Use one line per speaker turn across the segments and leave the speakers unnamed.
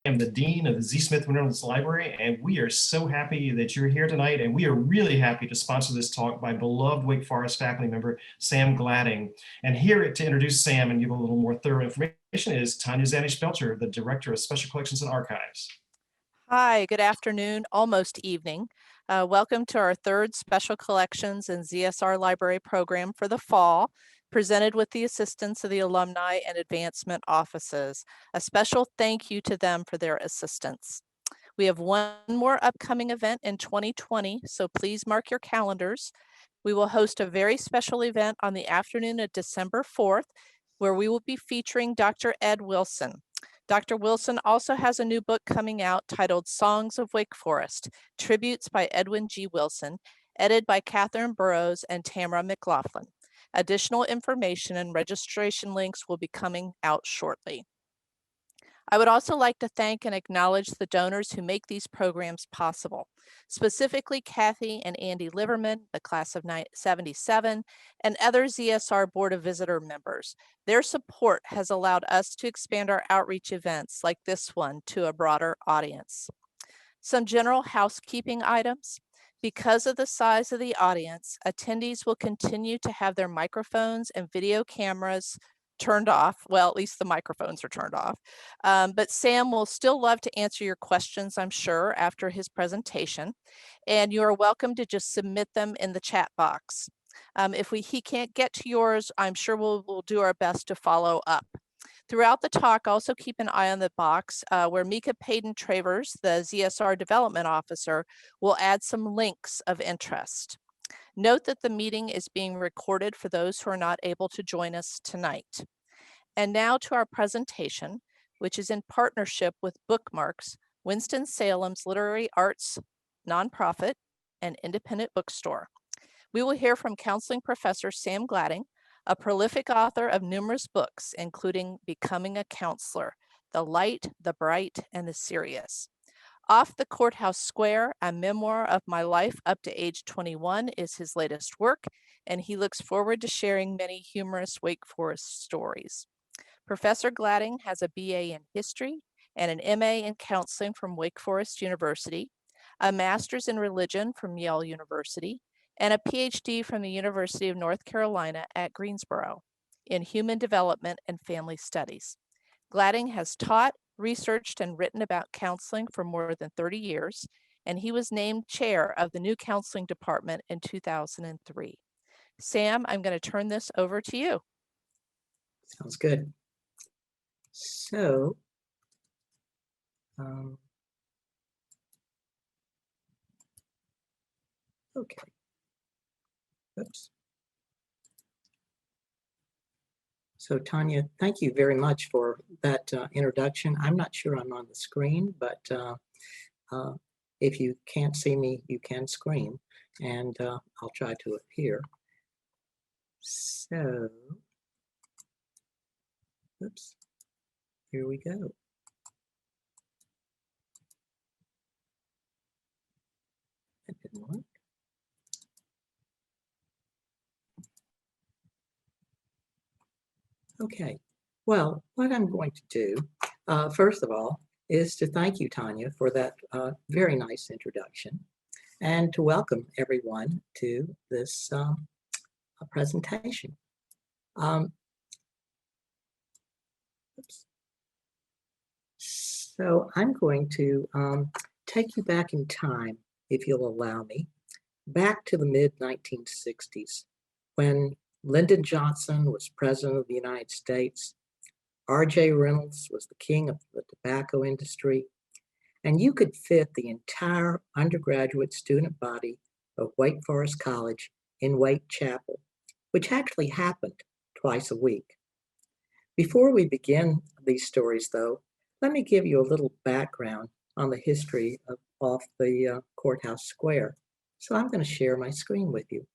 am the Dean of the Z. Smith Reynolds Library, and we are so happy that you're here tonight, and we are really happy to sponsor this talk by beloved Wake Forest faculty member, Sam Gladding. And here to introduce Sam and give a little more thorough information is Tanya Zanish-Belcher, the Director of Special Collections and Archives.
Hi, good afternoon, almost evening. Welcome to our third Special Collections and ZSR Library program for the fall, presented with the assistance of the Alumni and Advancement Offices. A special thank you to them for their assistance. We have one more upcoming event in 2020, so please mark your calendars. We will host a very special event on the afternoon of December 4th, where we will be featuring Dr. Ed Wilson. Dr. Wilson also has a new book coming out titled Songs of Wake Forest, Tributes by Edwin G. Wilson, edited by Catherine Burrows and Tamara McLaughlin. Additional information and registration links will be coming out shortly. I would also like to thank and acknowledge the donors who make these programs possible, specifically Kathy and Andy Liverman, the class of 77, and other ZSR Board of Visitor members. Their support has allowed us to expand our outreach events like this one to a broader audience. Some general housekeeping items. Because of the size of the audience, attendees will continue to have their microphones and video cameras turned off. Well, at least the microphones are turned off. But Sam will still love to answer your questions, I'm sure, after his presentation. And you are welcome to just submit them in the chat box. If he can't get to yours, I'm sure we'll do our best to follow up. Throughout the talk, also keep an eye on the box where Mika Payden-Travers, the ZSR Development Officer, will add some links of interest. Note that the meeting is being recorded for those who are not able to join us tonight. And now to our presentation, which is in partnership with Bookmarks, Winston-Salem's literary arts nonprofit and independent bookstore. We will hear from counseling professor Sam Gladding, a prolific author of numerous books, including Becoming a Counselor, The Light, the Bright, and the Serious. Off the Courthouse Square, a memoir of my life up to age 21 is his latest work, and he looks forward to sharing many humorous Wake Forest stories. Professor Gladding has a BA in history and an MA in counseling from Wake Forest University, a master's in religion from Yale University, and a Ph.D. from the University of North Carolina at Greensboro in human development and family studies. Gladding has taught, researched, and written about counseling for more than 30 years, and he was named chair of the new counseling department in 2003. Sam, I'm going to turn this over to you.
Sounds good. So, okay. Oops. So Tanya, thank you very much for that introduction. I'm not sure I'm on the screen, but if you can't see me, you can scream, and I'll try to appear. So, oops, here we go. That didn't work. Okay, well, what I'm going to do, first of all, is to thank you, Tanya, for that very nice introduction, and to welcome everyone to this presentation. Oops. So I'm going to take you back in time, if you'll allow me, back to the mid-1960s, when Lyndon Johnson was president of the United States. R.J. Reynolds was the king of the tobacco industry, and you could fit the entire undergraduate student body of Wake Forest College in Wake Chapel, which actually happened twice a week. Before we begin these stories, though, let me give you a little background on the history of the Courthouse Square. So I'm going to share my screen with you.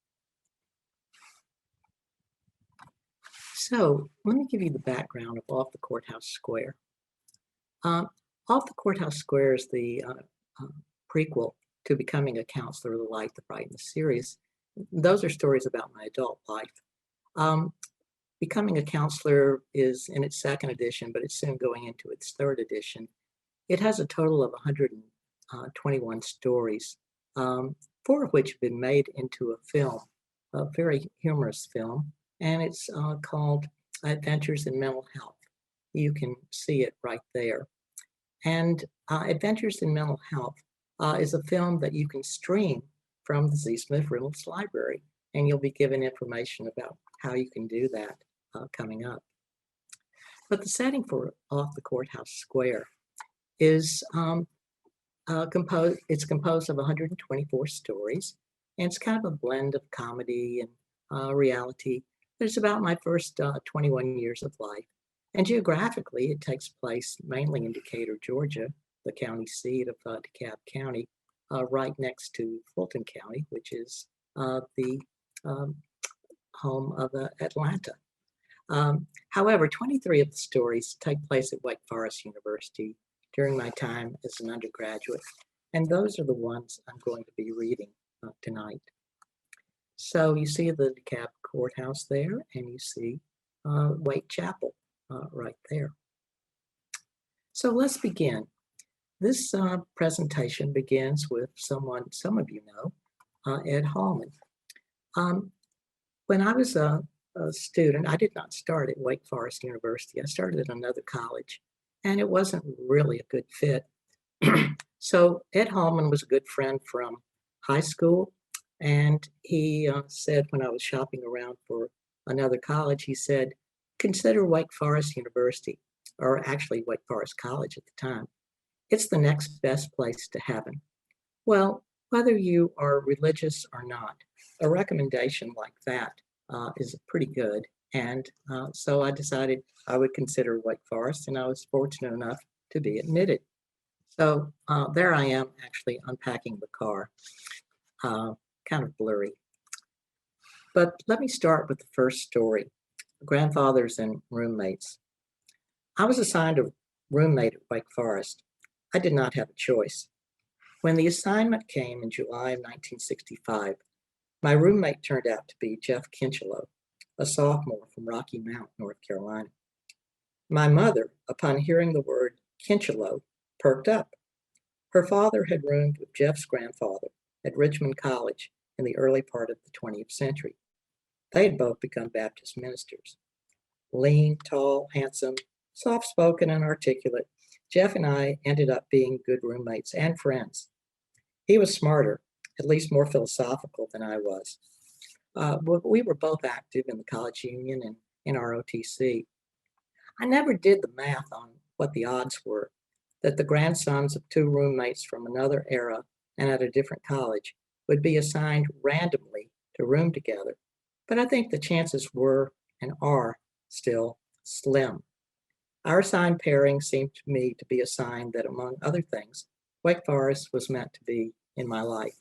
So let me give you the background of Off the Courthouse Square. Off the Courthouse Square is the prequel to Becoming a Counselor, The Light, the Bright, and the Serious. Those are stories about my adult life. Becoming a Counselor is in its second edition, but it's soon going into its third edition. It has a total of 121 stories, 4 of which have been made into a film, a very humorous film, and it's called Adventures in Mental Health. You can see it right there. And Adventures in Mental Health is a film that you can stream from the Z. Smith Reynolds Library, and you'll be given information about how you can do that coming up. But the setting for Off the Courthouse Square is composed of 124 stories, and it's kind of a blend of comedy and reality. It's about my first 21 years of life. And geographically, it takes place mainly in Decatur, Georgia, the county seat of DeKalb County, right next to Fulton County, which is the home of Atlanta. However, 23 of the stories take place at Wake Forest University during my time as an undergraduate, and those are the ones I'm going to be reading tonight. So you see the DeKalb Courthouse there, and you see Wake Chapel right there. So let's begin. This presentation begins with someone some of you know, Ed Hallman. When I was a student, I did not start at Wake Forest University. I started at another college, and it wasn't really a good fit. So Ed Hallman was a good friend from high school, and he said when I was shopping around for another college, he said, consider Wake Forest University, or actually Wake Forest College at the time. It's the next best place to heaven. Well, whether you are religious or not, a recommendation like that is pretty good. And so I decided I would consider Wake Forest, and I was fortunate enough to be admitted. So there I am actually unpacking the car, kind of blurry. But let me start with the first story, Grandfathers and Roommates. I was assigned a roommate at Wake Forest. I did not have a choice. When the assignment came in July of 1965, my roommate turned out to be Jeff Kinchelow, a sophomore from Rocky Mount, North Carolina. My mother, upon hearing the word Kinchelow, perked up. Her father had roomed with Jeff's grandfather at Richmond College in the early part of the 20th century. They had both become Baptist ministers. Lean, tall, handsome, soft-spoken, and articulate, Jeff and I ended up being good roommates and friends. He was smarter, at least more philosophical than I was. We were both active in the college union and in ROTC. I never did the math on what the odds were that the grandsons of 2 roommates from another era and at a different college would be assigned randomly to room together, but I think the chances were and are still slim. Our assigned pairing seemed to me to be a sign that, among other things, Wake Forest was meant to be in my life.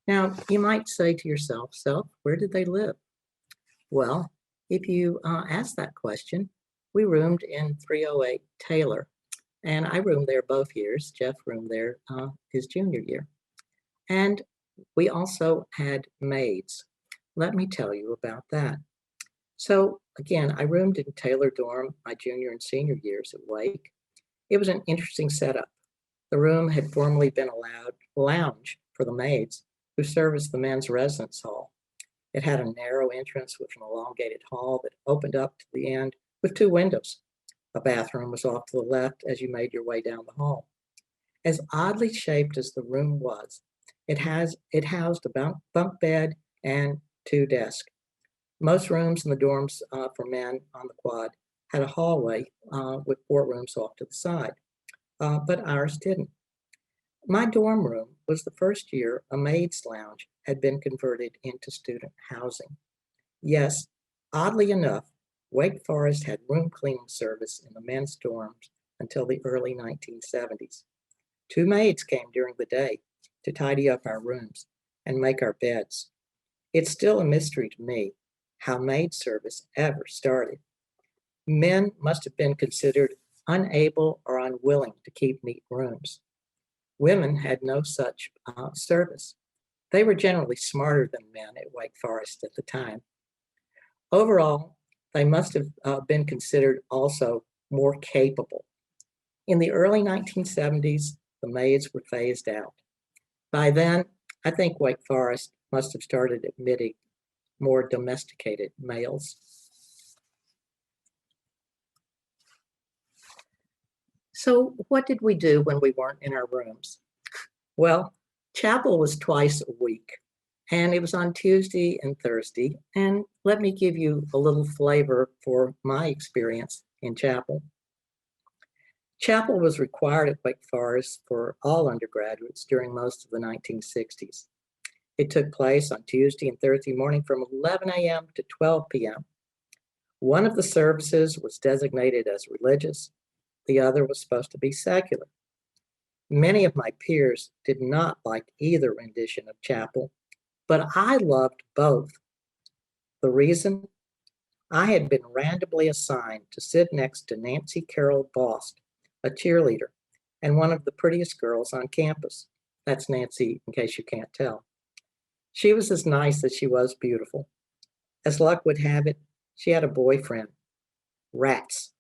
Now, you might say to yourself, so where did they live? Well, if you ask that question, we roomed in 308 Taylor, and I roomed there both years. Jeff roomed there his junior year. And we also had maids. Let me tell you about that. So again, I roomed in Taylor dorm my junior and senior years at Wake. It was an interesting setup. The room had formerly been a lounge for the maids who serviced the men's residence hall. It had a narrow entrance with an elongated hall that opened up to the end with 2 windows. A bathroom was off to the left as you made your way down the hall. As oddly shaped as the room was, it housed a bunk bed and 2 desks. Most rooms in the dorms for men on the quad had a hallway with 4 rooms off to the side, but ours didn't. My dorm room was the first year a maid's lounge had been converted into student housing. Yes, oddly enough, Wake Forest had room cleaning service in the men's dorms until the early 1970s. 2 maids came during the day to tidy up our rooms and make our beds. It's still a mystery to me how maid service ever started. Men must have been considered unable or unwilling to keep neat rooms. Women had no such service. They were generally smarter than men at Wake Forest at the time. Overall, they must have been considered also more capable. In the early 1970s, the maids were phased out. By then, I think Wake Forest must have started admitting more domesticated males. So what did we do when we weren't in our rooms? Well, chapel was twice a week, and it was on Tuesday and Thursday. And let me give you a little flavor for my experience in chapel. Chapel was required at Wake Forest for all undergraduates during most of the 1960s. It took place on Tuesday and Thursday morning from 11 a.m. to 12 p.m. One of the services was designated as religious. The other was supposed to be secular. Many of my peers did not like either rendition of chapel, but I loved both. The reason? I had been randomly assigned to sit next to Nancy Carroll Bost, a cheerleader, and one of the prettiest girls on campus. That's Nancy, in case you can't tell. She was as nice as she was beautiful. As luck would have it, she had a boyfriend. Rats.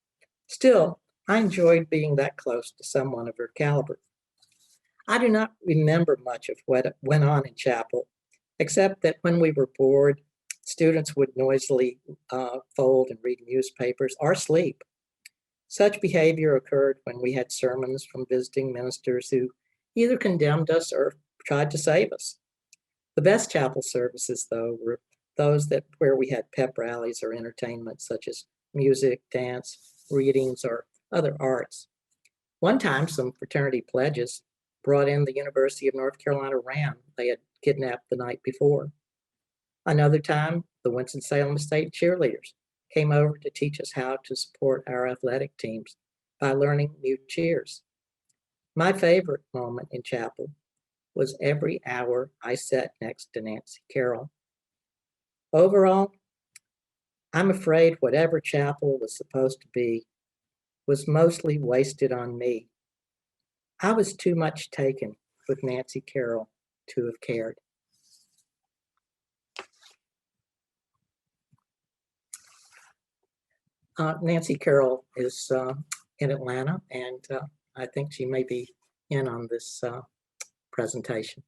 Still, I enjoyed being that close to someone of her caliber. I do not remember much of what went on in chapel, except that when we were bored, students would noisily fold and read newspapers or sleep. Such behavior occurred when we had sermons from visiting ministers who either condemned us or tried to save us. The best chapel services, though, were those where we had pep rallies or entertainment such as music, dance, readings, or other arts. One time, some fraternity pledges brought in the University of North Carolina ram they had kidnapped the night before. Another time, the Winston-Salem State cheerleaders came over to teach us how to support our athletic teams by learning new cheers. My favorite moment in chapel was every hour I sat next to Nancy Carroll. Overall, I'm afraid whatever chapel was supposed to be was mostly wasted on me. I was too much taken with Nancy Carroll to have cared. Nancy Carroll is in Atlanta, and I think she may be in on this presentation.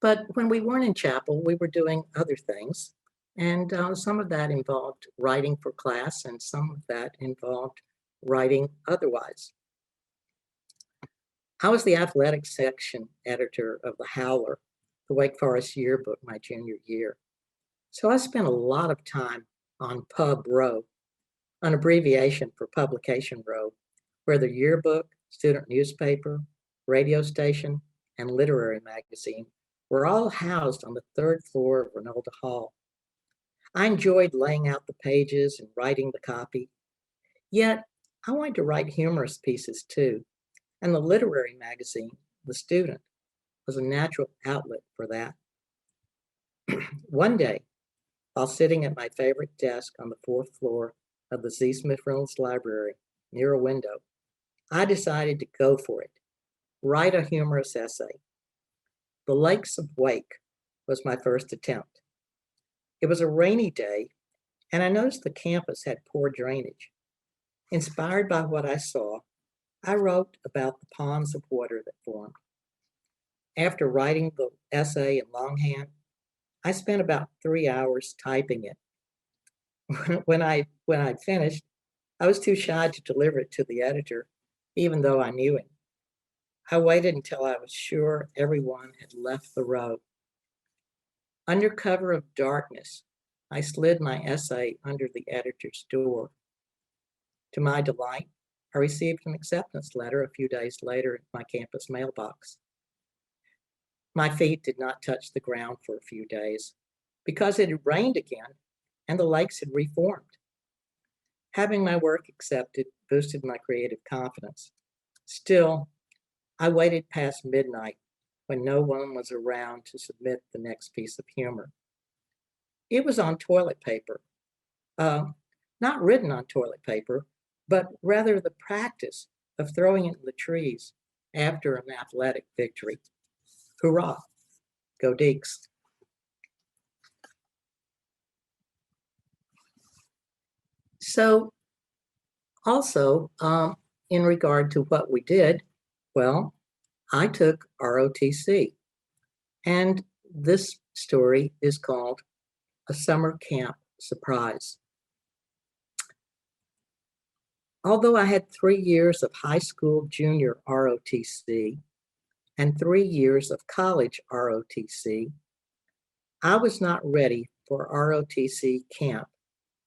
But when we weren't in chapel, we were doing other things, and some of that involved writing for class, and some of that involved writing otherwise. I was the athletics section editor of the Howler, the Wake Forest yearbook, my junior year. So I spent a lot of time on Pub Row, an abbreviation for Publication Row, where the yearbook, student newspaper, radio station, and literary magazine were all housed on the third floor of Ranolda Hall. I enjoyed laying out the pages and writing the copy. Yet, I wanted to write humorous pieces too, and the literary magazine, The Student, was a natural outlet for that. One day, while sitting at my favorite desk on the fourth floor of the Z. Smith Reynolds Library near a window, I decided to go for it, write a humorous essay. The Lakes of Wake was my first attempt. It was a rainy day, and I noticed the campus had poor drainage. Inspired by what I saw, I wrote about the ponds of water that formed. After writing the essay in longhand, I spent about 3 hours typing it. When I'd finished, I was too shy to deliver it to the editor, even though I knew him. I waited until I was sure everyone had left the row. Under cover of darkness, I slid my essay under the editor's door. To my delight, I received an acceptance letter a few days later at my campus mailbox. My feet did not touch the ground for a few days because it had rained again and the lakes had reformed. Having my work accepted boosted my creative confidence. Still, I waited past midnight when no one was around to submit the next piece of humor. It was on toilet paper, not written on toilet paper, but rather the practice of throwing it in the trees after an athletic victory. Hurrah, go Deeks. So also, in regard to what we did, well, I took ROTC. And this story is called A Summer Camp Surprise. Although I had 3 years of high school junior ROTC and 3 years of college ROTC, I was not ready for ROTC camp,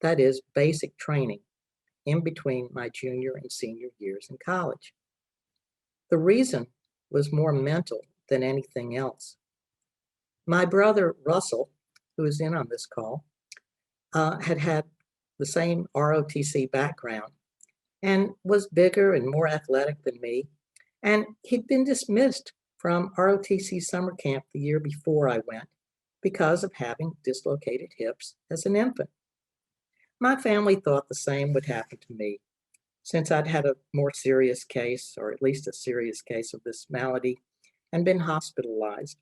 that is basic training, in between my junior and senior years in college. The reason was more mental than anything else. My brother Russell, who is in on this call, had the same ROTC background and was bigger and more athletic than me. And he'd been dismissed from ROTC summer camp the year before I went because of having dislocated hips as an infant. My family thought the same would happen to me, since I'd had a more serious case, or at least a serious case of this malady, and been hospitalized.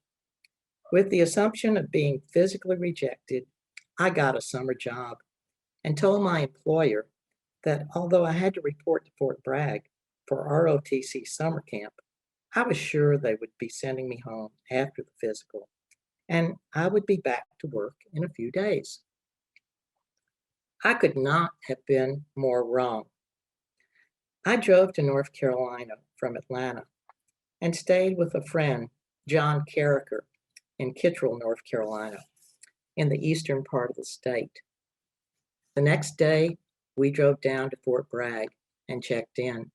With the assumption of being physically rejected, I got a summer job and told my employer that although I had to report to Fort Bragg for ROTC summer camp, I was sure they would be sending me home after the physical, and I would be back to work in a few days. I could not have been more wrong. I drove to North Carolina from Atlanta and stayed with a friend, John Carricker, in Kittrell, North Carolina, in the eastern part of the state. The next day, we drove down to Fort Bragg and checked in.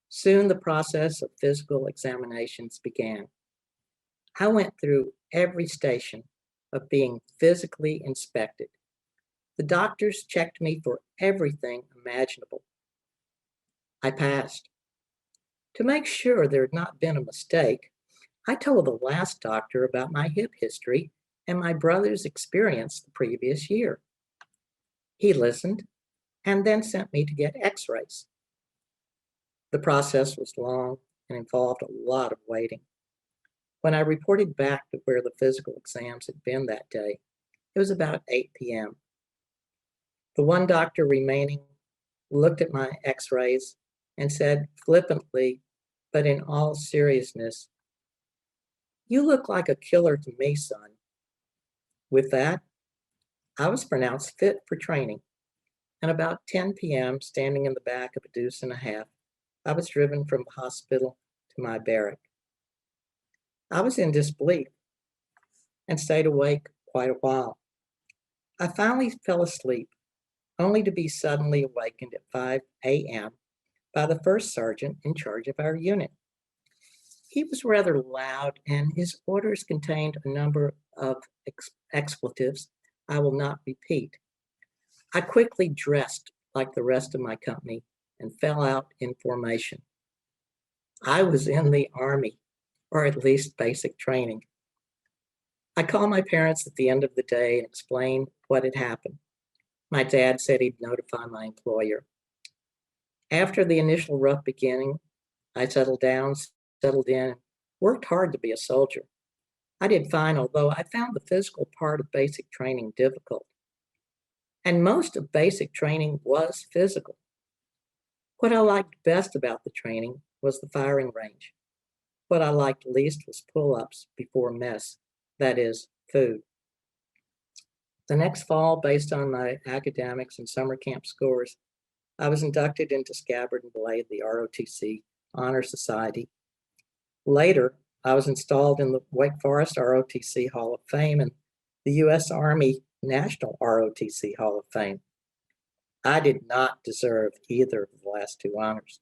Soon the process of physical examinations began. I went through every station of being physically inspected. The doctors checked me for everything imaginable. I passed. To make sure there had not been a mistake, I told the last doctor about my hip history and my brother's experience the previous year. He listened and then sent me to get x-rays. The process was long and involved a lot of waiting. When I reported back to where the physical exams had been that day, it was about 8 p.m. The one doctor remaining looked at my x-rays and said flippantly, but in all seriousness, "You look like a killer to me, son." With that, I was pronounced fit for training. And about 10 p.m., standing in the back of a deuce and a half, I was driven from the hospital to my barrack. I was in disbelief and stayed awake quite a while. I finally fell asleep, only to be suddenly awakened at 5 a.m. by the first sergeant in charge of our unit. He was rather loud, and his orders contained a number of expletives I will not repeat. I quickly dressed like the rest of my company and fell out in formation. I was in the Army, or at least basic training. I called my parents at the end of the day and explained what had happened. My dad said he'd notify my employer. After the initial rough beginning, I settled in, worked hard to be a soldier. I did fine, although I found the physical part of basic training difficult. And most of basic training was physical. What I liked best about the training was the firing range. What I liked least was pull-ups before mess, that is, food. The next fall, based on my academics and summer camp scores, I was inducted into Scabbard and Blade, the ROTC Honor Society. Later, I was installed in the Wake Forest ROTC Hall of Fame and the U.S. Army National ROTC Hall of Fame. I did not deserve either of the last two honors,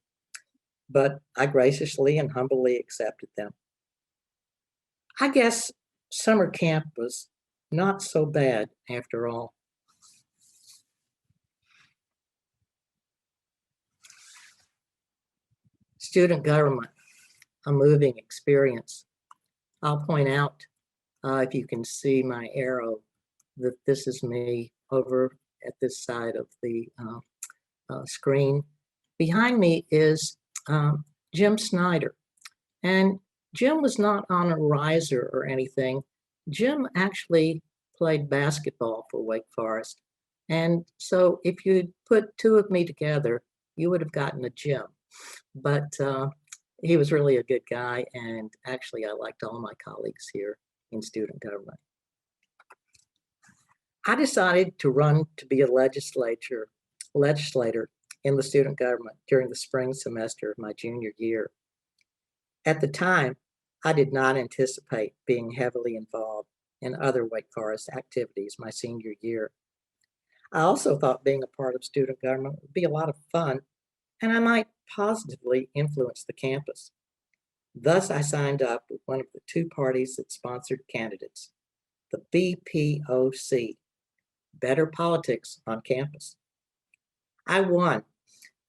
but I graciously and humbly accepted them. I guess summer camp was not so bad after all. Student government, a moving experience. I'll point out, if you can see my arrow, that this is me over at this side of the screen. Behind me is Jim Snyder. And Jim was not on a riser or anything. Jim actually played basketball for Wake Forest. And so if you'd put two of me together, you would have gotten a Jim. But he was really a good guy, and actually I liked all my colleagues here in student government. I decided to run to be a legislator in the student government during the spring semester of my junior year. At the time, I did not anticipate being heavily involved in other Wake Forest activities my senior year. I also thought being a part of student government would be a lot of fun, and I might positively influence the campus. Thus, I signed up with one of the two parties that sponsored candidates, the BPOC, Better Politics on Campus. I won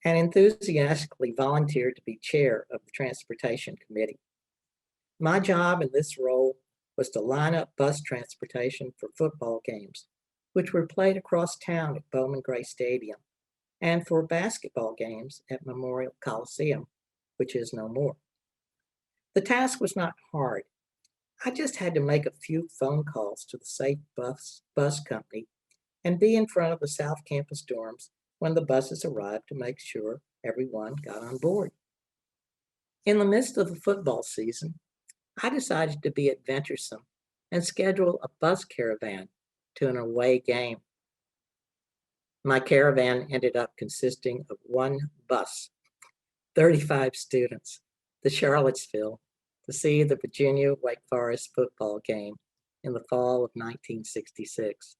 and enthusiastically volunteered to be chair of the Transportation Committee. My job in this role was to line up bus transportation for football games, which were played across town at Bowman Gray Stadium, and for basketball games at Memorial Coliseum, which is no more. The task was not hard. I just had to make a few phone calls to the Safe Bus Company and be in front of the South Campus dorms when the buses arrived to make sure everyone got on board. In the midst of the football season, I decided to be adventuresome and schedule a bus caravan to an away game. My caravan ended up consisting of one bus, 35 students, to Charlottesville to see the Virginia-Wake Forest football game in the fall of 1966.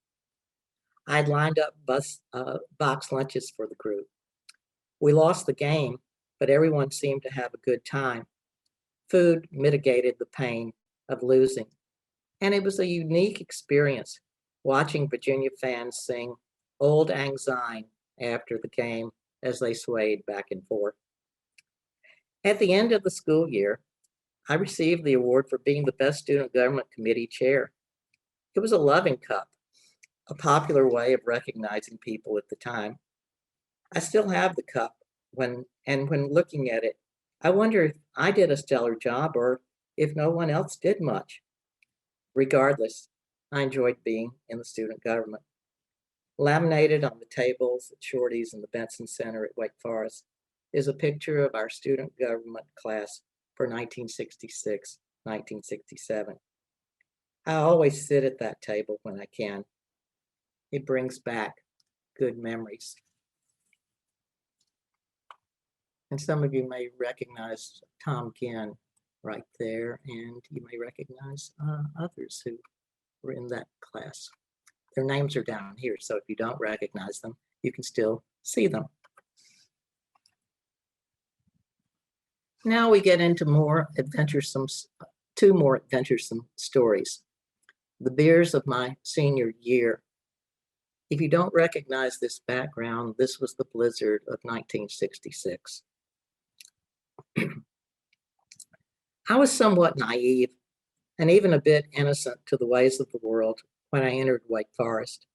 I'd lined up box lunches for the group. We lost the game, but everyone seemed to have a good time. Food mitigated the pain of losing, and it was a unique experience watching Virginia fans sing Old Lang Syne after the game as they swayed back and forth. At the end of the school year, I received the award for being the best student government committee chair. It was a loving cup, a popular way of recognizing people at the time. I still have the cup when looking at it, I wonder if I did a stellar job or if no one else did much. Regardless, I enjoyed being in the student government. Laminated on the tables at Shorty's in the Benson Center at Wake Forest is a picture of our student government class for 1966-1967. I always sit at that table when I can. It brings back good memories. And some of you may recognize Tom Ginn right there, and you may recognize others who were in that class. Their names are down here, so if you don't recognize them, you can still see them. Now we get into two more adventuresome stories. The beers of my senior year. If you don't recognize this background, this was the blizzard of 1966. I was somewhat naive and even a bit innocent to the ways of the world when I entered Wake Forest.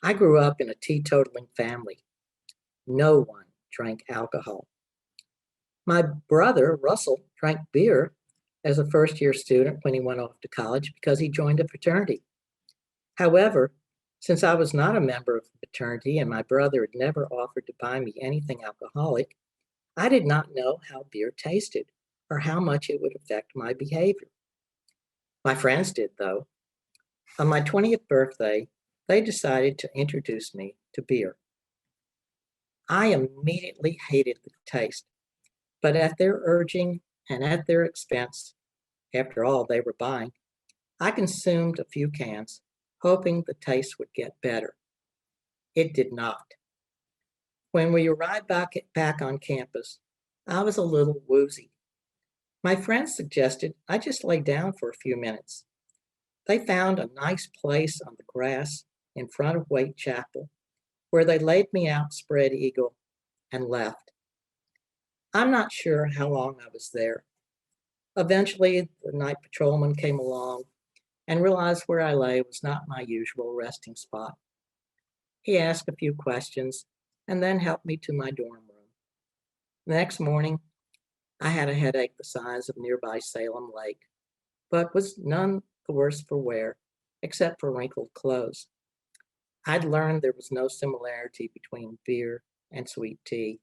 I grew up in a teetotaling family. No one drank alcohol. My brother, Russell, drank beer as a first-year student when he went off to college because he joined a fraternity. However, since I was not a member of the fraternity and my brother had never offered to buy me anything alcoholic, I did not know how beer tasted or how much it would affect my behavior. My friends did, though. On my 20th birthday, they decided to introduce me to beer. I immediately hated the taste, but at their urging and at their expense, after all they were buying, I consumed a few cans, hoping the taste would get better. It did not. When we arrived back on campus, I was a little woozy. My friends suggested I just lay down for a few minutes. They found a nice place on the grass in front of Wake Chapel, where they laid me out spread eagle and left. I'm not sure how long I was there. Eventually, the night patrolman came along and realized where I lay was not my usual resting spot. He asked a few questions and then helped me to my dorm room. The next morning, I had a headache the size of nearby Salem Lake, but was none the worse for wear, except for wrinkled clothes. I'd learned there was no similarity between beer and sweet tea.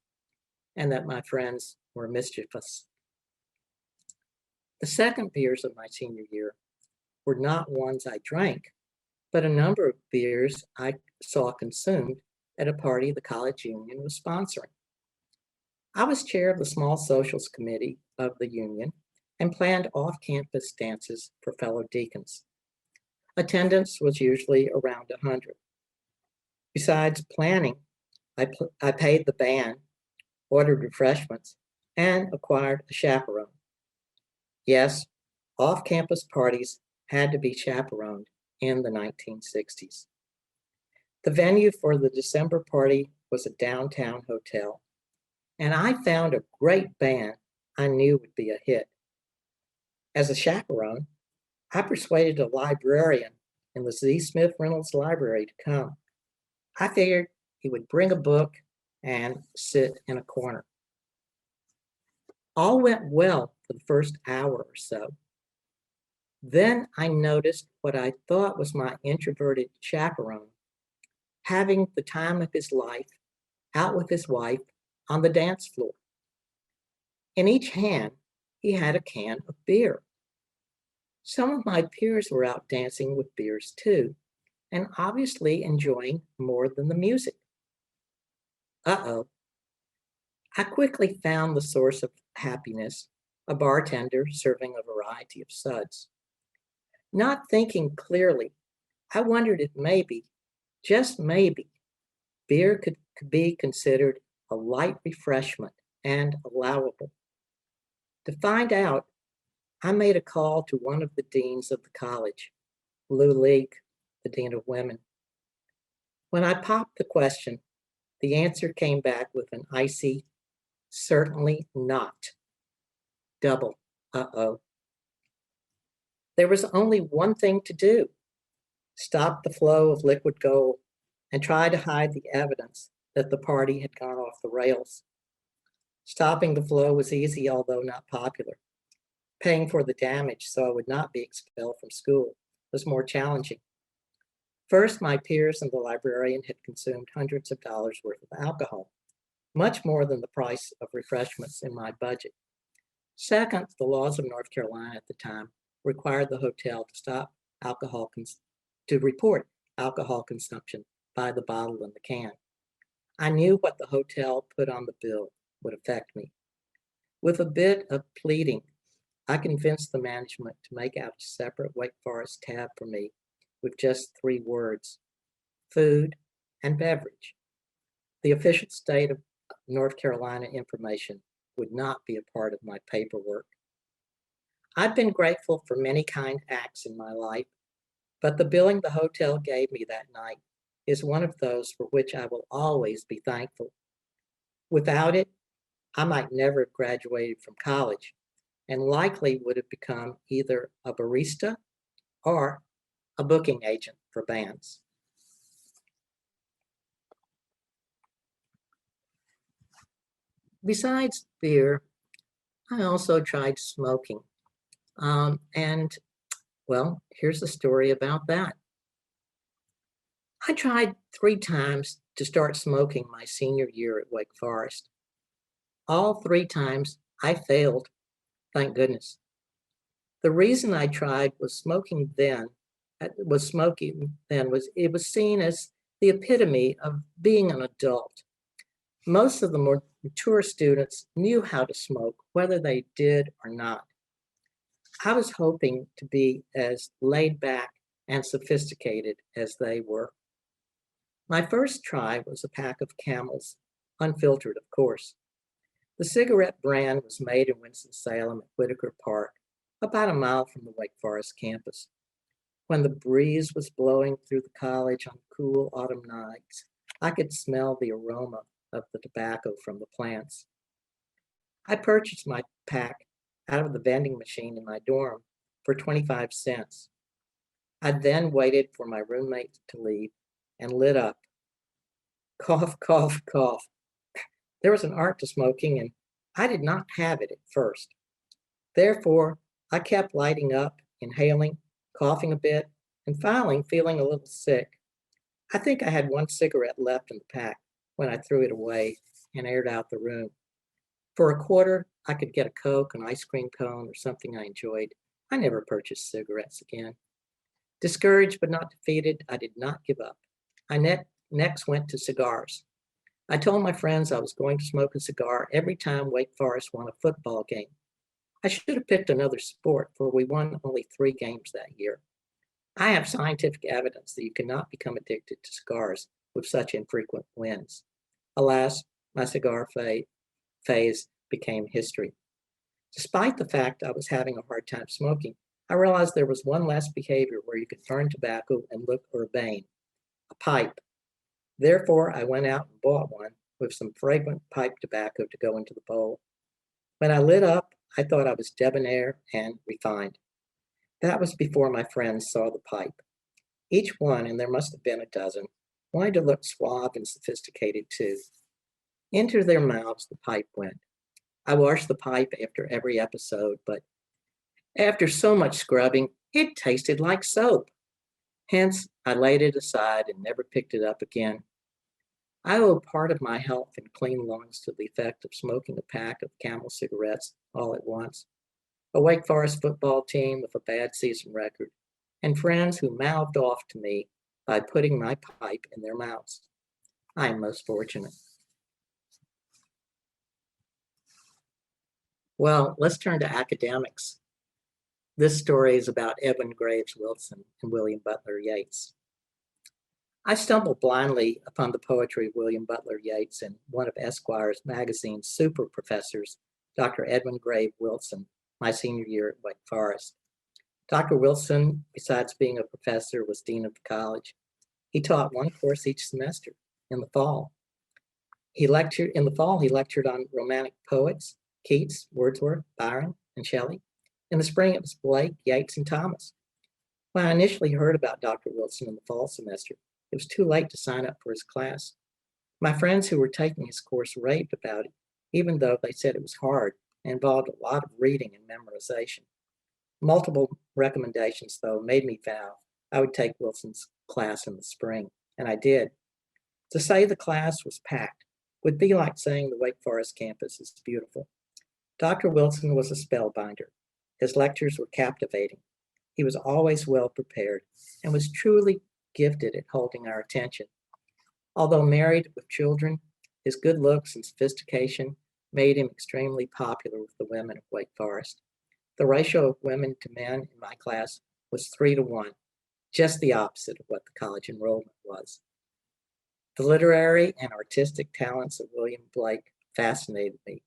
and that my friends were mischievous. The second beers of my senior year were not ones I drank, but a number of beers I saw consumed at a party the college union was sponsoring. I was chair of the small socials committee of the union and planned off-campus dances for fellow deacons. Attendance was usually around 100. Besides planning, I paid the band, ordered refreshments, and acquired a chaperone. Yes, off-campus parties had to be chaperoned in the 1960s. The venue for the December party was a downtown hotel, and I found a great band I knew would be a hit. As a chaperone, I persuaded a librarian in the Z. Smith Reynolds Library to come. I figured he would bring a book and sit in a corner. All went well for the first hour or so. Then I noticed what I thought was my introverted chaperone having the time of his life out with his wife on the dance floor. In each hand, he had a can of beer. Some of my peers were out dancing with beers too, and obviously enjoying more than the music. Uh-oh. I quickly found the source of happiness, a bartender serving a variety of suds. Not thinking clearly, I wondered if maybe, just maybe, beer could be considered a light refreshment and allowable. To find out, I made a call to one of the deans of the college, Lou Leake, the dean of women. When I popped the question, the answer came back with an icy, certainly not. Double, uh-oh. There was only one thing to do: stop the flow of liquid gold and try to hide the evidence that the party had gone off the rails. Stopping the flow was easy, although not popular. Paying for the damage so I would not be expelled from school was more challenging. First, my peers and the librarian had consumed hundreds of dollars worth of alcohol, much more than the price of refreshments in my budget. Second, the laws of North Carolina at the time required the hotel to stop to report alcohol consumption by the bottle and the can. I knew what the hotel put on the bill would affect me. With a bit of pleading, I convinced the management to make out a separate Wake Forest tab for me with just 3 words: food and beverage. The official state of North Carolina information would not be a part of my paperwork. I've been grateful for many kind acts in my life, but the billing the hotel gave me that night is one of those for which I will always be thankful. Without it, I might never have graduated from college and likely would have become either a barista or a booking agent for bands. Besides beer, I also tried smoking. Well, here's the story about that. I tried 3 times to start smoking my senior year at Wake Forest. All 3 times I failed, thank goodness. The reason I tried was smoking then was it was seen as the epitome of being an adult. Most of the more mature students knew how to smoke, whether they did or not. I was hoping to be as laid back and sophisticated as they were. My first try was a pack of Camels, unfiltered, of course. The cigarette brand was made in Winston-Salem at Whitaker Park, about a mile from the Wake Forest campus. When the breeze was blowing through the college on cool autumn nights, I could smell the aroma of the tobacco from the plants. I purchased my pack out of the vending machine in my dorm for 25 cents. I then waited for my roommate to leave and lit up. Cough, cough, cough. There was an art to smoking, and I did not have it at first. Therefore, I kept lighting up, inhaling, coughing a bit, and finally feeling a little sick. I think I had 1 cigarette left in the pack when I threw it away and aired out the room. For a quarter, I could get a Coke, an ice cream cone, or something I enjoyed. I never purchased cigarettes again. Discouraged but not defeated, I did not give up. I next went to cigars. I told my friends I was going to smoke a cigar every time Wake Forest won a football game. I should have picked another sport, for we won only 3 games that year. I have scientific evidence that you cannot become addicted to cigars with such infrequent wins. Alas, my cigar phase became history. Despite the fact I was having a hard time smoking, I realized there was one less behavior where you could burn tobacco and look urbane: a pipe. Therefore, I went out and bought one with some fragrant pipe tobacco to go into the bowl. When I lit up, I thought I was debonair and refined. That was before my friends saw the pipe. Each one, and there must have been a dozen, wanted to look suave and sophisticated too. Into their mouths the pipe went. I washed the pipe after every episode, but after so much scrubbing, it tasted like soap. Hence, I laid it aside and never picked it up again. I owe part of my health and clean lungs to the effect of smoking a pack of Camel cigarettes all at once, a Wake Forest football team with a bad season record, and friends who mouthed off to me by putting my pipe in their mouths. I am most fortunate. Well, let's turn to academics. This story is about Edwin Graves Wilson and William Butler Yeats. I stumbled blindly upon the poetry of William Butler Yeats in one of Esquire's magazine's super professors, Dr. Edwin Graves Wilson, my senior year at Wake Forest. Dr. Wilson, besides being a professor, was dean of the college. He taught one course each semester. In the fall, he lectured on romantic poets, Keats, Wordsworth, Byron, and Shelley. In the spring, it was Blake, Yeats, and Thomas. When I initially heard about Dr. Wilson in the fall semester, it was too late to sign up for his class. My friends who were taking his course raved about it, even though they said it was hard and involved a lot of reading and memorization. Multiple recommendations, though, made me vow I would take Wilson's class in the spring, and I did. To say the class was packed would be like saying the Wake Forest campus is beautiful. Dr. Wilson was a spellbinder. His lectures were captivating. He was always well prepared and was truly gifted at holding our attention. Although married with children, his good looks and sophistication made him extremely popular with the women of Wake Forest. The ratio of women to men in my class was 3-to-1, just the opposite of what the college enrollment was. The literary and artistic talents of William Blake fascinated me.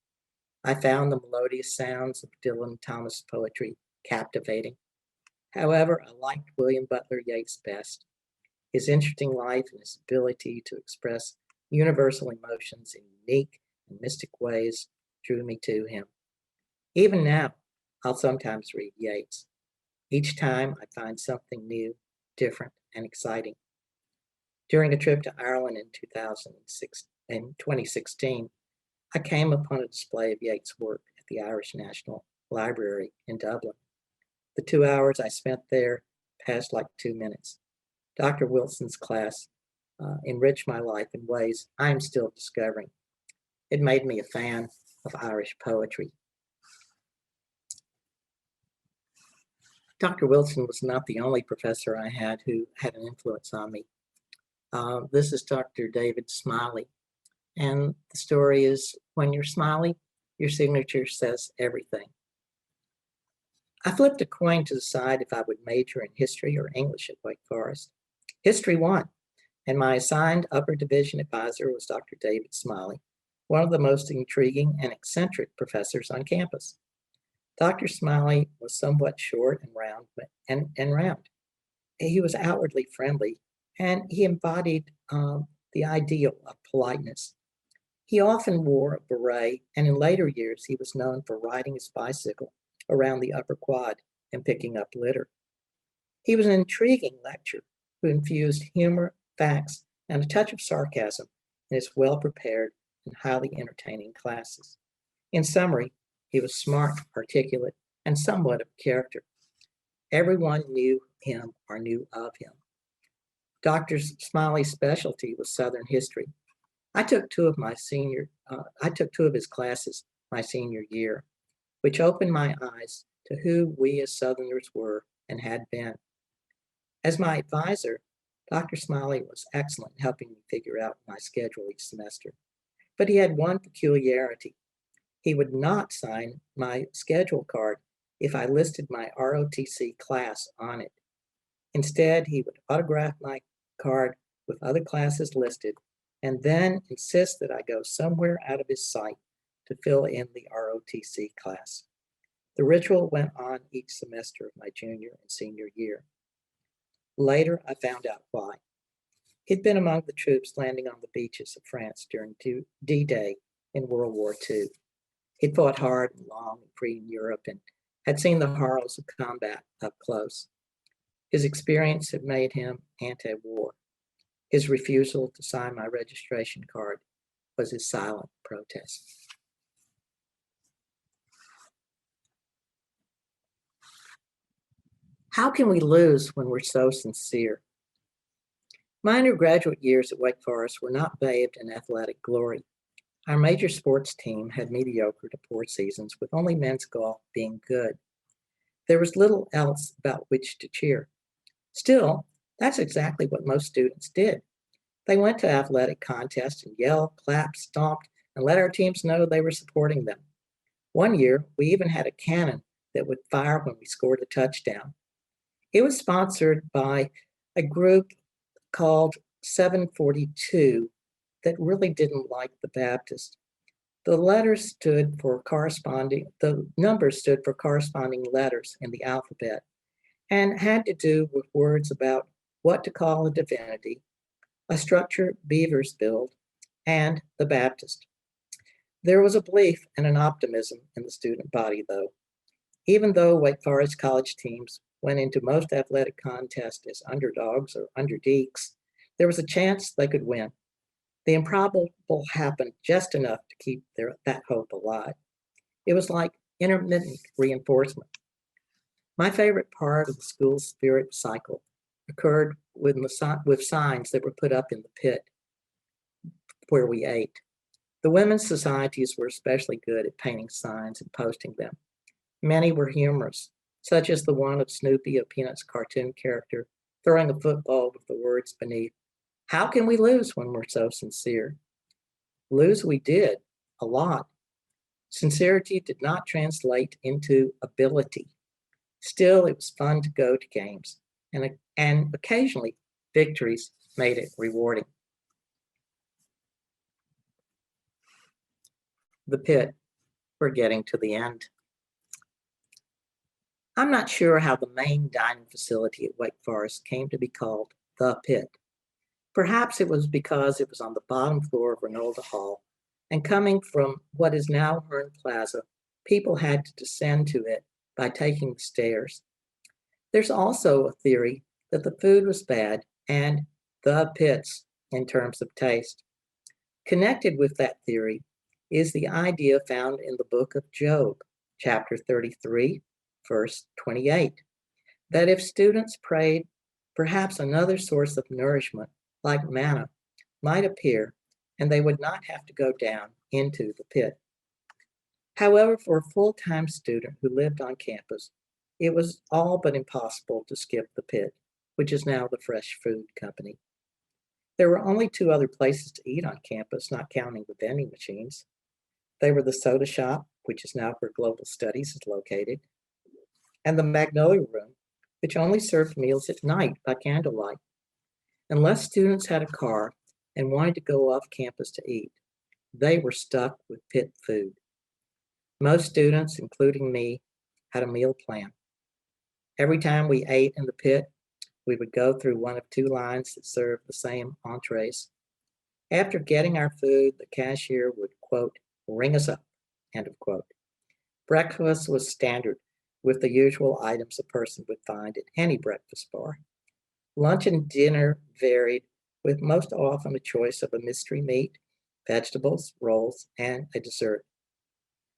I found the melodious sounds of Dylan Thomas poetry captivating. However, I liked William Butler Yeats best. His interesting life and his ability to express universal emotions in unique and mystic ways drew me to him. Even now, I'll sometimes read Yeats. Each time I find something new, different, and exciting. During a trip to Ireland in 2016, I came upon a display of Yeats' work at the Irish National Library in Dublin. The 2 hours I spent there passed like 2 minutes. Dr. Wilson's class enriched my life in ways I am still discovering. It made me a fan of Irish poetry. Dr. Wilson was not the only professor I had who had an influence on me. This is Dr. David Smiley. And the story is, when you're Smiley, your signature says everything. I flipped a coin to decide if I would major in history or English at Wake Forest. History won, and my assigned upper division advisor was Dr. David Smiley, one of the most intriguing and eccentric professors on campus. Dr. Smiley was somewhat short and round, He was outwardly friendly, and he embodied the ideal of politeness. He often wore a beret, and in later years, he was known for riding his bicycle around the upper quad and picking up litter. He was an intriguing lecturer who infused humor, facts, and a touch of sarcasm in his well-prepared and highly entertaining classes. In summary, he was smart, articulate, and somewhat of a character. Everyone knew him or knew of him. Dr. Smiley's specialty was Southern history. I took two of his classes my senior year, which opened my eyes to who we as Southerners were and had been. As my advisor, Dr. Smiley was excellent in helping me figure out my schedule each semester, but he had one peculiarity. He would not sign my schedule card if I listed my ROTC class on it. Instead, he would autograph my card with other classes listed and then insist that I go somewhere out of his sight to fill in the ROTC class. The ritual went on each semester of my junior and senior year. Later, I found out why. He'd been among the troops landing on the beaches of France during D-Day in World War II. He'd fought hard and long and free in Europe and had seen the horrors of combat up close. His experience had made him anti-war. His refusal to sign my registration card was his silent protest. How can we lose when we're so sincere? My undergraduate years at Wake Forest were not bathed in athletic glory. Our major sports team had mediocre to poor seasons, with only men's golf being good. There was little else about which to cheer. Still, that's exactly what most students did. They went to athletic contests and yelled, clapped, stomped, and let our teams know they were supporting them. One year, we even had a cannon that would fire when we scored a touchdown. It was sponsored by a group called 742 that really didn't like the Baptist. The numbers stood for corresponding letters in the alphabet and had to do with words about what to call a divinity, a structure beavers build, and the Baptist. There was a belief and an optimism in the student body, though. Even though Wake Forest college teams went into most athletic contests as underdogs or underdeeks, there was a chance they could win. The improbable happened just enough to keep that hope alive. It was like intermittent reinforcement. My favorite part of the school spirit cycle occurred with signs that were put up in the pit where we ate. The women's societies were especially good at painting signs and posting them. Many were humorous, such as the one of Snoopy, a Peanuts cartoon character, throwing a football with the words beneath, "How can we lose when we're so sincere?" Lose we did, a lot. Sincerity did not translate into ability. Still, it was fun to go to games, and occasionally victories made it rewarding. The pit, we're getting to the end. I'm not sure how the main dining facility at Wake Forest came to be called the Pit. Perhaps it was because it was on the bottom floor of Ranolda Hall, and coming from what is now Hearn Plaza, people had to descend to it by taking the stairs. There's also a theory that the food was bad and the pits in terms of taste. Connected with that theory is the idea found in the book of Job, chapter 33, verse 28, that if students prayed, perhaps another source of nourishment, like manna, might appear, and they would not have to go down into the pit. However, for a full-time student who lived on campus, it was all but impossible to skip the pit, which is now the Fresh Food Company. There were only two other places to eat on campus, not counting the vending machines. They were the soda shop, which is now where Global Studies is located, and the Magnolia Room, which only served meals at night by candlelight. Unless students had a car and wanted to go off campus to eat, they were stuck with pit food. Most students, including me, had a meal plan. Every time we ate in the pit, we would go through one of two lines that served the same entrees. After getting our food, the cashier would, quote, "ring us up," end of quote. Breakfast was standard, with the usual items a person would find at any breakfast bar. Lunch and dinner varied, with most often a choice of a mystery meat, vegetables, rolls, and a dessert.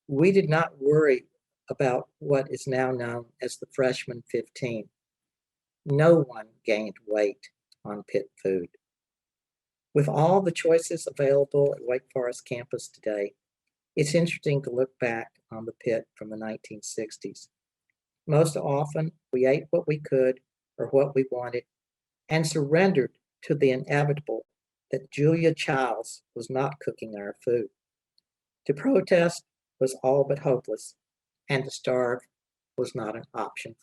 We did not worry about what is now known as the freshman 15. No one gained weight on pit food. With all the choices available at Wake Forest campus today, It's interesting to look back on the pit from the 1960s. Most often, we ate what we could or what we wanted and surrendered to the inevitable that Julia Childs was not cooking our food. To protest was all but hopeless, and to starve was not an option.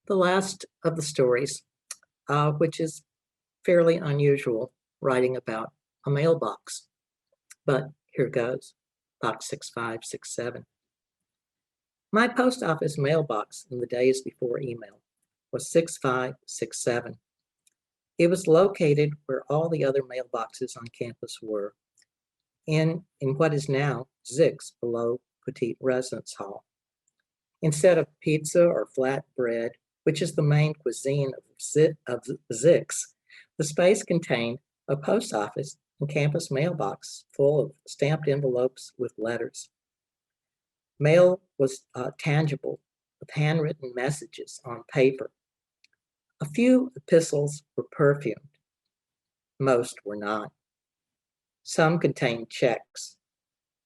The last of the stories, which is fairly unusual, writing about a mailbox. But here goes, box 6567. My post office mailbox in the days before email was 6567. It was located where all the other mailboxes on campus were, in what is now Zix below Petite Residence Hall. Instead of pizza or flatbread, which is the main cuisine of Zix, the space contained a post office and campus mailbox full of stamped envelopes with letters. Mail was tangible, with handwritten messages on paper. A few epistles were perfumed. Most were not. Some contained checks,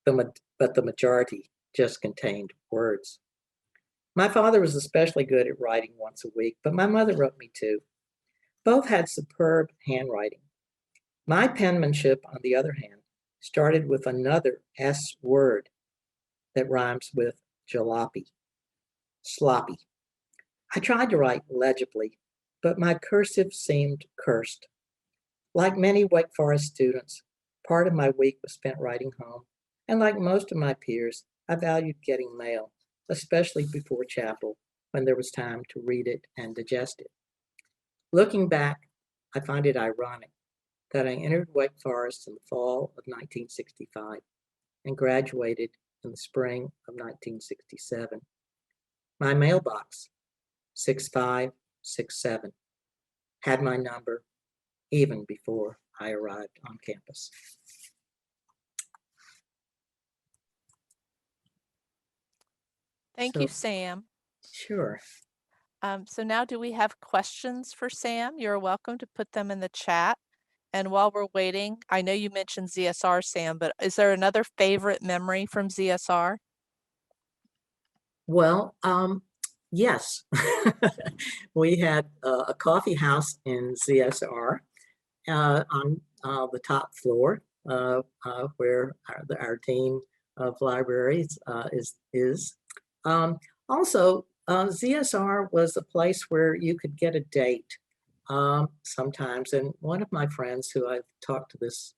but the majority just contained words. My father was especially good at writing once a week, but my mother wrote me too. Both had superb handwriting. My penmanship, on the other hand, started with another S word that rhymes with jalopy, sloppy. I tried to write legibly, but my cursive seemed cursed. Like many Wake Forest students, part of my week was spent writing home, and like most of my peers, I valued getting mail, especially before chapel, when there was time to read it and digest it. Looking back, I find it ironic that I entered Wake Forest in the fall of 1965 and graduated in the spring of 1967. My mailbox, 6567, had my number even before I arrived on campus.
Thank you, Sam.
Sure.
So now do we have questions for Sam? You're welcome to put them in the chat. And while we're waiting, I know you mentioned ZSR, Sam, but is there another favorite memory from ZSR?
Well, yes. We had a coffee house in ZSR on the top floor where our dean of libraries is. Also, ZSR was a place where you could get a date sometimes. And one of my friends who I've talked to this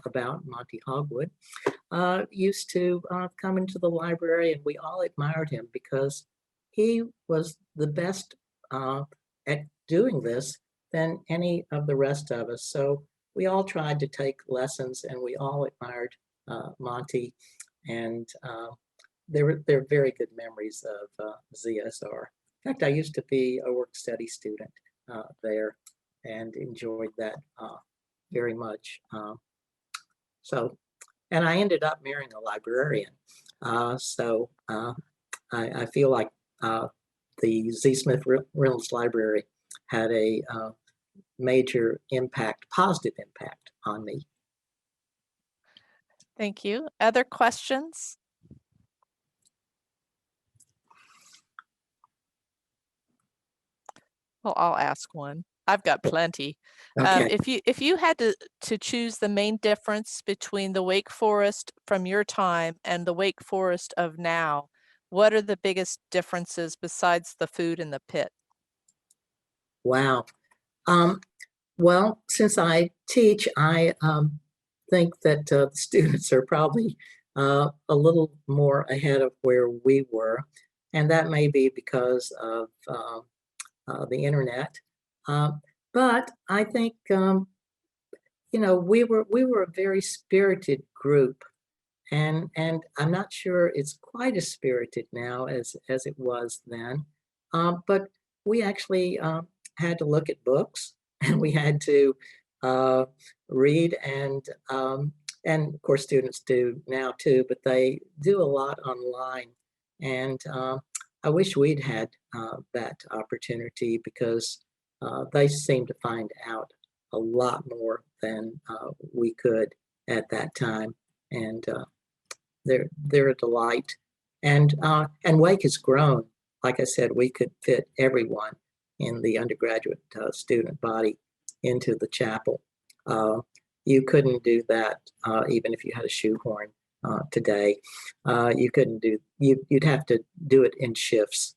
about, Monty Hogwood, used to come into the library, and we all admired him because he was the best at doing this than any of the rest of us. So we all tried to take lessons, and we all admired Monty, and they're very good memories of ZSR. In fact, I used to be a work-study student there and enjoyed that very much. And I ended up marrying a librarian. So I feel like the Z. Smith Reynolds Library had a major impact, positive impact on me.
Thank you. Other questions? Well, I'll ask one. I've got plenty.
Okay.
If you had to choose the main difference between the Wake Forest from your time and the Wake Forest of now, what are the biggest differences besides the food in the pit?
Wow. Well, since I teach, I think that the students are probably a little more ahead of where we were, and that may be because of the internet. But I think you know, we were a very spirited group, and I'm not sure it's quite as spirited now as it was then. But we actually had to look at books, and we had to read, and of course students do now too, but they do a lot online. And I wish we'd had that opportunity, because they seem to find out a lot more than we could at that time. And they're a delight. And Wake has grown. Like I said, we could fit everyone in the undergraduate student body into the chapel. You couldn't do that even if you had a shoehorn today. You couldn't do, you'd have to do it in shifts.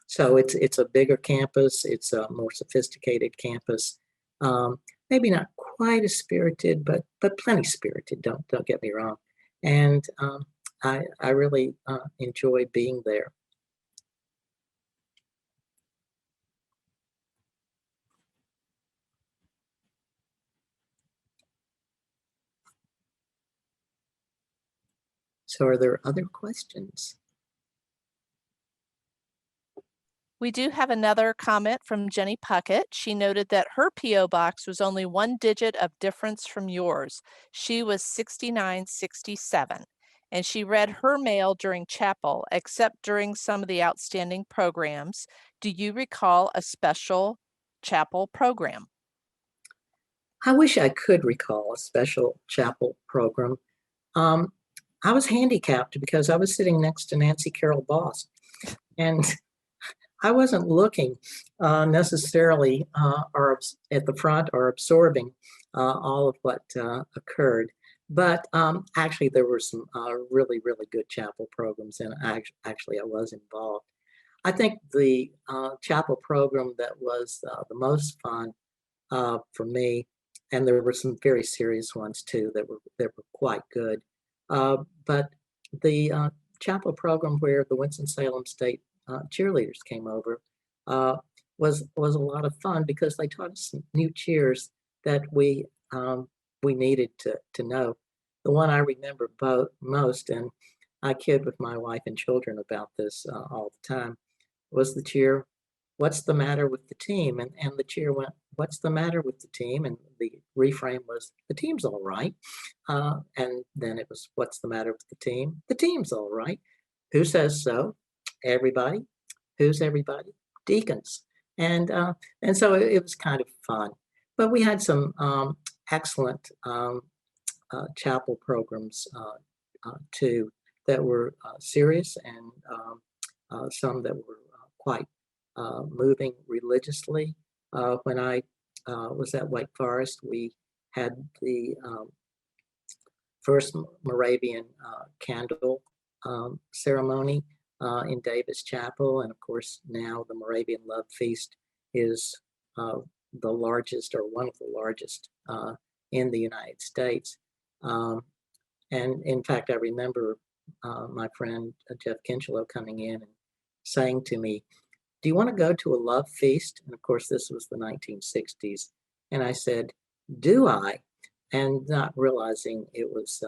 So it's a bigger campus. It's a more sophisticated campus. Maybe not quite as spirited, but plenty spirited. Don't get me wrong. And I really enjoy being there. So are there other questions?
We do have another comment from Jenny Puckett. She noted that her P.O. box was only one digit of difference from yours. She was 6967, and she read her mail during chapel, except during some of the outstanding programs. Do you recall a special chapel program?
I wish I could recall a special chapel program. I was handicapped because I was sitting next to Nancy Carroll Boss, and I wasn't looking necessarily or at the front or absorbing all of what occurred. But actually, there were some really, really good chapel programs, and actually I was involved. I think the chapel program that was the most fun for me, and there were some very serious ones too that were quite good. But the chapel program where the Winston-Salem State cheerleaders came over was a lot of fun because they taught us some new cheers that we needed to know. The one I remember most, and I kid with my wife and children about this all the time, was the cheer, "What's the matter with the team?" And the cheer went, "What's the matter with the team?" And the reframe was, "The team's all right." And then it was, "What's the matter with the team?" "The team's all right." "Who says so?" "Everybody." "Who's everybody?" "Deacons." And so it was kind of fun. But we had some excellent chapel programs too that were serious, and some that were quite moving religiously. When I was at Wake Forest, we had the first Moravian candle ceremony in Davis Chapel, and of course now the Moravian Love Feast is the largest, or one of the largest, in the United States. And in fact, I remember my friend Jeff Kinchelow coming in and saying to me, "Do you want to go to a love feast?" And of course, this was the 1960s. And I said, "Do I?" And not realizing it was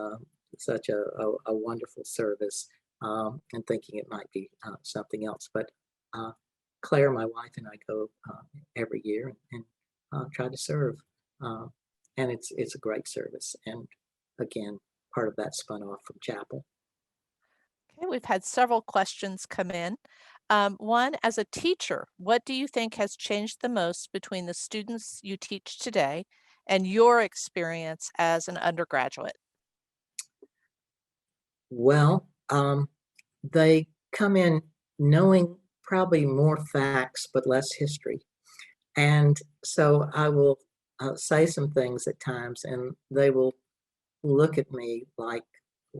such a wonderful service, and thinking it might be something else. But Claire, my wife, and I go every year and try to serve. And it's a great service. And again, part of that spun off from chapel.
Okay, we've had several questions come in. One, as a teacher, what do you think has changed the most between the students you teach today and your experience as an undergraduate?
Well, they come in knowing probably more facts but less history. And so I will say some things at times, and they will look at me like,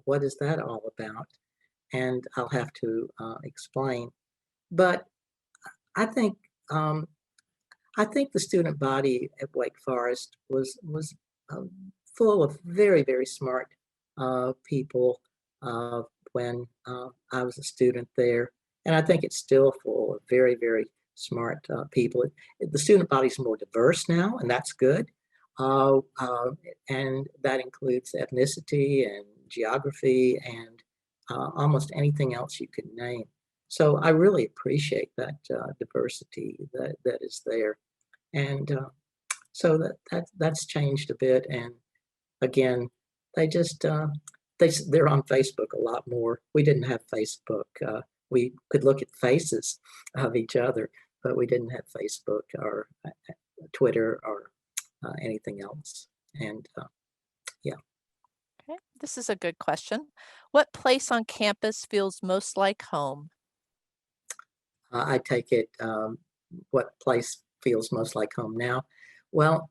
"What is that all about?" And I'll have to explain. But I think um, the student body at Wake Forest was full of very, very smart people when I was a student there, and I think it's still full of very, very smart people. The student body is more diverse now, and that's good. Uh, uh, and that includes ethnicity and geography and almost anything else you could name. So I really appreciate that diversity that is there. And so that's changed a bit. And again, they just they're on Facebook a lot more. We didn't have Facebook. We could look at faces of each other, but we didn't have Facebook or Twitter or anything else. And yeah.
Okay, this is a good question. What place on campus feels most like home?
I take it, what place feels most like home now? Well,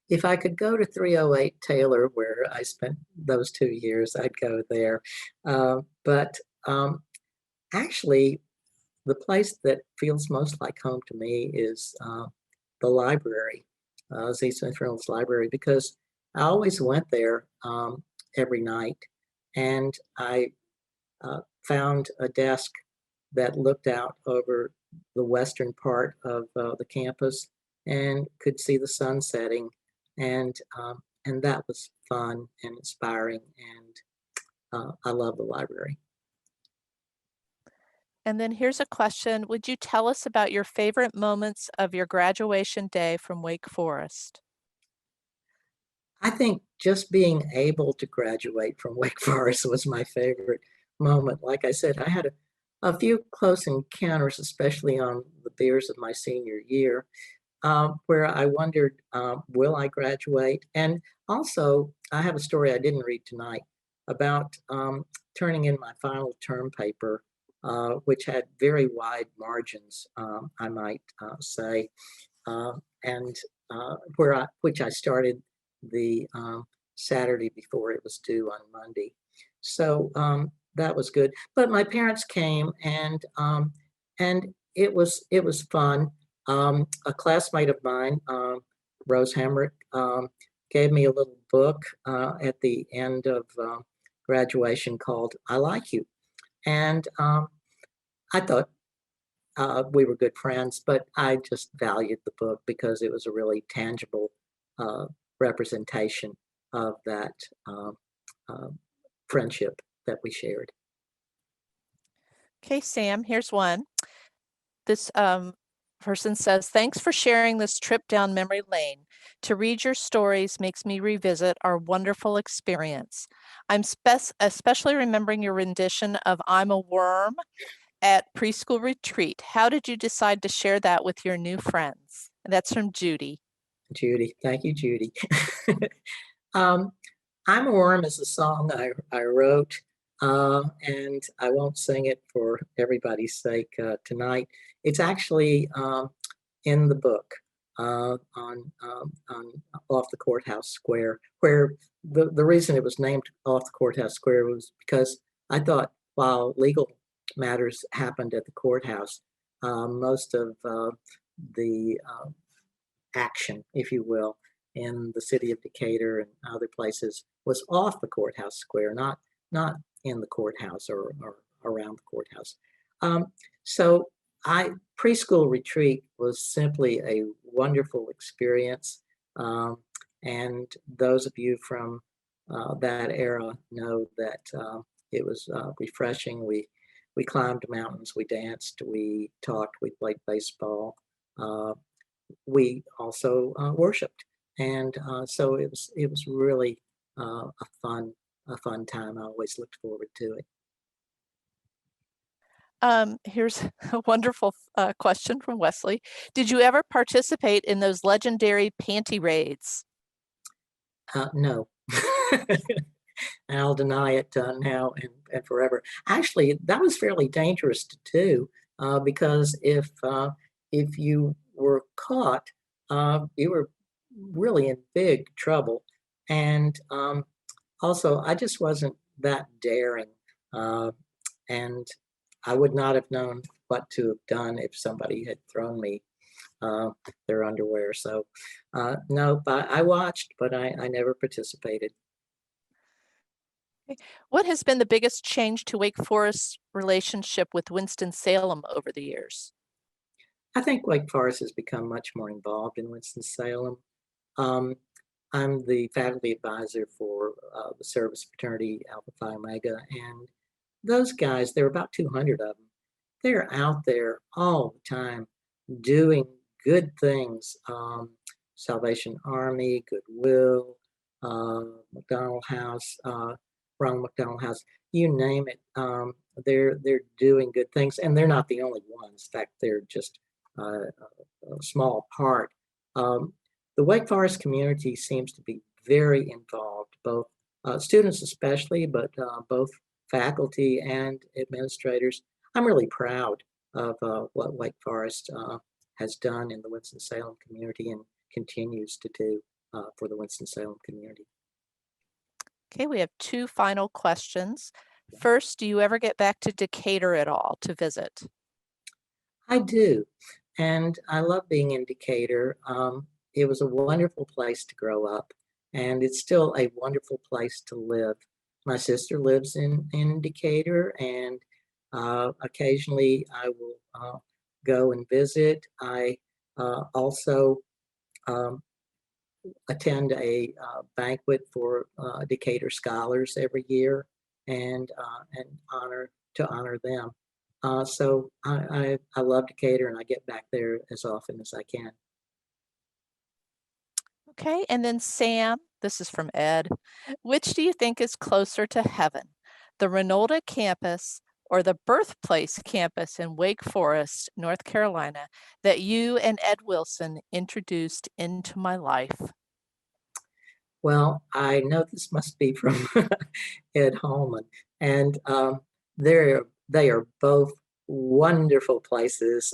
if I could go to 308 Taylor, where I spent those 2 years, I'd go there. But actually, the place that feels most like home to me is the library, Z. Smith Reynolds Library, because I always went there every night, and I found a desk that looked out over the western part of the campus and could see the sun setting, and that was fun and inspiring, and I love the library.
And then here's a question. Would you tell us about your favorite moments of your graduation day from Wake Forest?
I think just being able to graduate from Wake Forest was my favorite moment. Like I said, I had a few close encounters, especially on the beers of my senior year, where I wondered, will I graduate? And also, I have a story I didn't read tonight about turning in my final term paper, which had very wide margins, I might say, uh, and which I started the Saturday before it was due on Monday. So that was good. But my parents came, and it was fun. A classmate of mine, Rose Hamrick, gave me a little book at the end of graduation called "I Like You," and I thought we were good friends, but I just valued the book because it was a really tangible uh, representation of that um, uh, friendship that we shared.
Okay, Sam, here's one. This person says, thanks for sharing this trip down memory lane. To read your stories makes me revisit our wonderful experience. I'm especially remembering your rendition of I'm a Worm at preschool retreat. How did you decide to share that with your new friends? And that's from Judy.
Judy, thank you, Judy. um, I'm a Worm is a song I wrote, and I won't sing it for everybody's sake tonight. It's actually in the book on off the Courthouse Square, where the reason it was named off the Courthouse Square was because I thought while legal matters happened at the courthouse, most of the action, if you will, in the city of Decatur and other places was off the Courthouse Square, not in the courthouse or around the courthouse. So preschool retreat was simply a wonderful experience. Um, and those of you from that era know that it was refreshing. We climbed mountains, we danced, we talked, we played baseball. We also worshipped, and so it was really a fun time. I always looked forward to it.
Here's a wonderful question from Wesley. Did you ever participate in those legendary panty raids?
No. I'll deny it now and forever. Actually, that was fairly dangerous to do because if you were caught, you were really in big trouble. And also, I just wasn't that daring, and I would not have known what to have done if somebody had thrown me their underwear. So, no, I watched, but I never participated.
What has been the biggest change to Wake Forest's relationship with Winston-Salem over the years?
I think Wake Forest has become much more involved in Winston-Salem. Um, I'm the faculty advisor for the service fraternity Alpha Phi Omega, and those guys, there are about 200 of them. They're out there all the time doing good things. Salvation Army, Goodwill, McDonald House, Ronald McDonald House, you name it. They're doing good things, and they're not the only ones. In fact, they're just a small part. Um, The Wake Forest community seems to be very involved, both students especially, but both faculty and administrators. I'm really proud of what Wake Forest has done in the Winston-Salem community and continues to do for the Winston-Salem community.
Okay, we have two final questions. First, do you ever get back to Decatur at all to visit?
I do, and I love being in Decatur. It was a wonderful place to grow up, and it's still a wonderful place to live. My sister lives in Decatur, and occasionally I will go and visit. I also um, attend a banquet for Decatur scholars every year, and honor them. So I love Decatur, and I get back there as often as I can.
Okay, and then Sam, this is from Ed. Which do you think is closer to heaven, the Renolda campus or the birthplace campus in Wake Forest, North Carolina, that you and Ed Wilson introduced into my life?
Well, I know this must be from Ed Holman, and they are both wonderful places.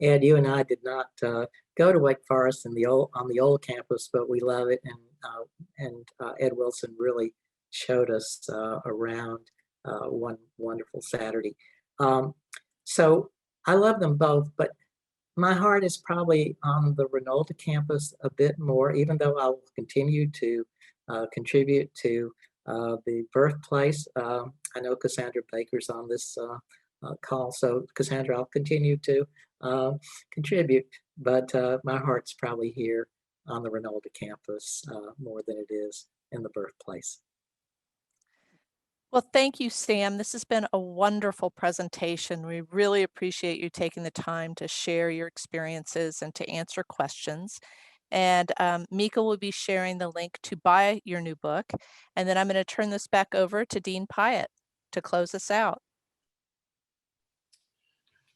Ed, you and I did not go to Wake Forest on the old campus, but we love it, and Ed Wilson really showed us around one wonderful Saturday. So I love them both, but my heart is probably on the Renolda campus a bit more, even though I'll continue to contribute to the birthplace. I know Cassandra Baker's on this call, so Cassandra, I'll continue to contribute, but my heart's probably here on the Renolda campus more than it is in the birthplace.
Well, thank you, Sam. This has been a wonderful presentation. We really appreciate you taking the time to share your experiences and to answer questions. And Mika will be sharing the link to buy your new book. And then I'm going to turn this back over to Dean Pyatt to close us out.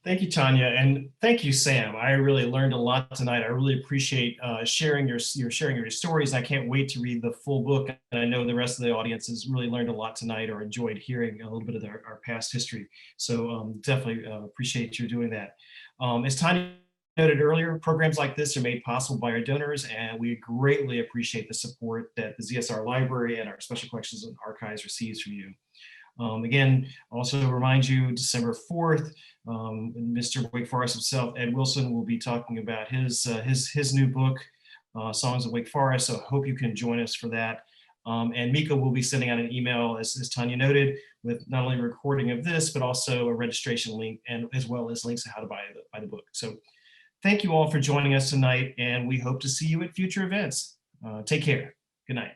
Thank you, Tanya, and thank you, Sam. I really learned a lot tonight. I really appreciate sharing your stories. I can't wait to read the full book, and I know the rest of the audience has really learned a lot tonight or enjoyed hearing a little bit of our past history. So definitely appreciate you doing that. As Tanya noted earlier, programs like this are made possible by our donors, and we greatly appreciate the support that the ZSR Library and our Special Collections and Archives receives from you. Again, also remind you, December 4th, Mr. Wake Forest himself, Ed Wilson, will be talking about his new book, Songs of Wake Forest. So I hope you can join us for that. And Mika will be sending out an email, as Tanya noted, with not only a recording of this, but also a registration link, and as well as links to how to buy the book. So thank you all for joining us tonight, and we hope to see you at future events. Take care. Good night.